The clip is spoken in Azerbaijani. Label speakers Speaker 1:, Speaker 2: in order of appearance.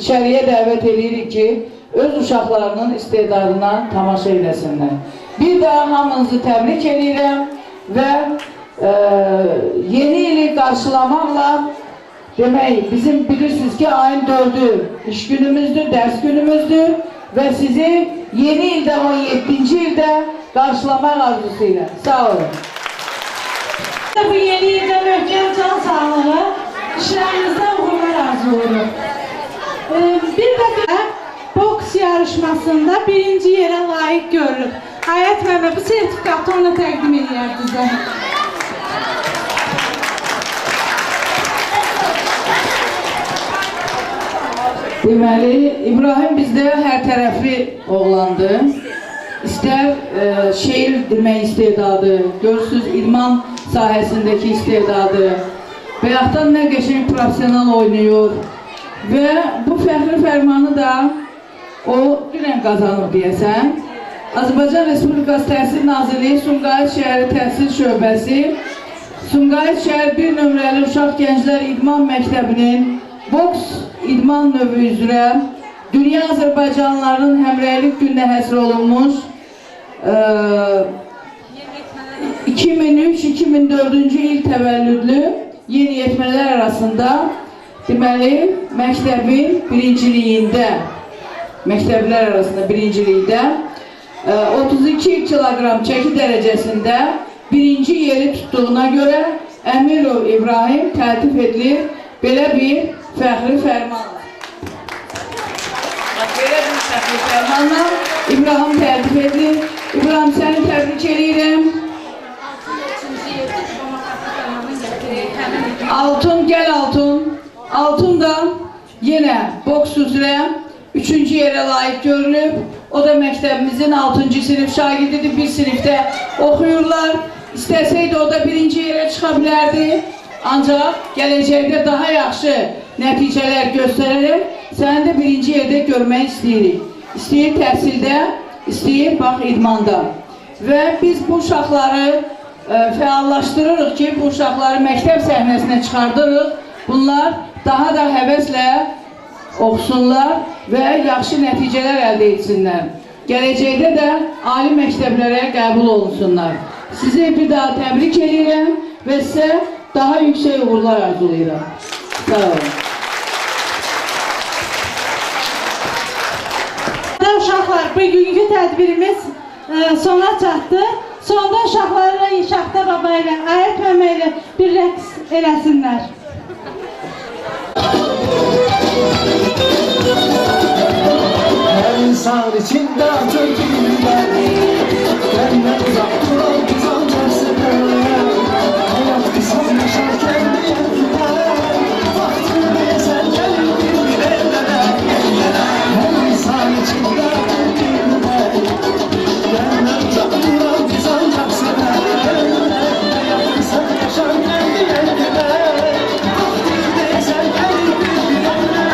Speaker 1: içəriyə dəvət edirik ki, öz uşaqlarının istedadına tamaşa eləsinlər. Bir daha hamınızı təbrik edirəm və yeni ili qarşılamaqla demək, bizim bilirsiniz ki, ayın 4'ü iş günümüzdür, dərs günümüzdür və sizi yeni ildə 17-ci ildə qarşılamaq arzusuyla. Sağ olun.
Speaker 2: Bu yeni ildə möhkəm can sağlığı, işlərinizdə uğurlar arzulayırıq. Bir də boks yarışmasında birinci yerə layiq görülüb. Hayat müəllimə bu sertifikatı ona təqdim edir bizə.
Speaker 1: Deməli, İbrahim bizdə hər tərəfli oğlandı. İstər şeir demək istedadı, görürsünüz idman sahəsindəki istedadı və yaxud nə qəşəng profesional oynayır və bu fəxri fərmanı da o dünən qazanıb deyəsən. Azərbaycan Respublikası Təhsil Nazirliyi Sumqayıt Şəhəri Təhsil Şöbəsi Sumqayıt şəhər 1 nömrəli Uşaq Gənclər İdman Məktəbinin boks idman növü üzrə Dünya Azərbaycanlılarının həmrəylik gününə həsr olunmuş 2003-2004-cü il təvəllüdlü yeniyetmələr arasında deməli məktəbin birinciliyində məktəblər arasında birincilikdə 32 kilogram çəki dərəcəsində birinci yeri tutduğuna görə Əmirov İbrahim təltif edilir belə bir fəxri fərmanla. Belə bir fəxri fərmanla İbrahim təltif edilir. İbrahim səni təbrik edirəm. Altun, gəl Altun. Altun da yenə boks üzrə 3-cü yerə layiq görülüb. O da məktəbimizin 6-cı sinif şagirdidir. Bir sinifdə oxuyurlar. İstəsəydi o da 1-ci yerə çıxa bilərdi. Ancaq gələcəkdə daha yaxşı nəticələr göstərərək səni də 1-ci yerdə görmək istəyirik. İstəyir təhsildə, istəyir bax idmanda. Və biz bu uşaqları fəallaşdırırıq ki, bu uşaqları məktəb səhnəsinə çıxardırıq. Bunlar daha da həvəslə oxusunlar və yaxşı nəticələr əldə etsinlər. Gələcəkdə də ali məktəblərə qəbul olunsunlar. Sizi bir daha təbrik edirəm və sizə daha yüksək uğurlar arzulayıram. Sağ olun.
Speaker 2: Uşaqlar, bugünkü tədbirimiz sona çatdı. Sonda uşaqlarla İnşaxta baba ilə, Ayət məmə ilə bir rəqs eləsinlər.
Speaker 3: Her insan içinde çökülürler. Benden uzak duran uzancası böyle. Hayat kısa yaşarken diyenler. Vaktinde sen gelir bir evlere. Her insan içinde çökülürler. Benden uzak duran uzancası böyle. Hayat kısa yaşarken diyenler. Vaktinde sen gelir bir evlere.